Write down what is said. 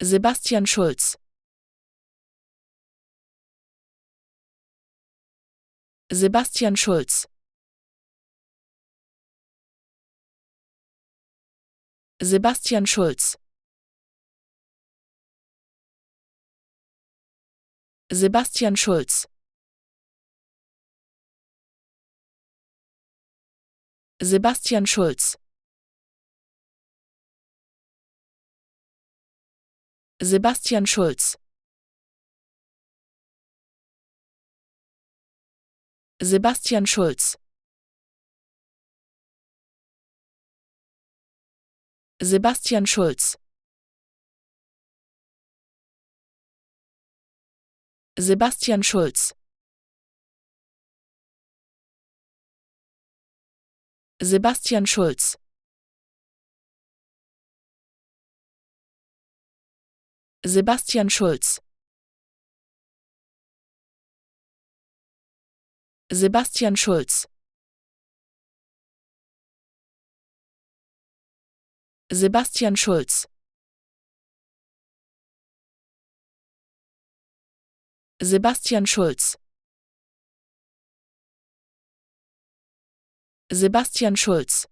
Sebastian Schulz. Sebastian Schulz. Sebastian Schulz. Sebastian Schulz. Sebastian Schulz. Sebastian Schulz. Sebastian Schulz. Sebastian Schulz. Sebastian Schulz. Sebastian Schulz. Sebastian Schulz. Sebastian Schulz. Sebastian Schulz. Sebastian Schulz. Sebastian Schulz.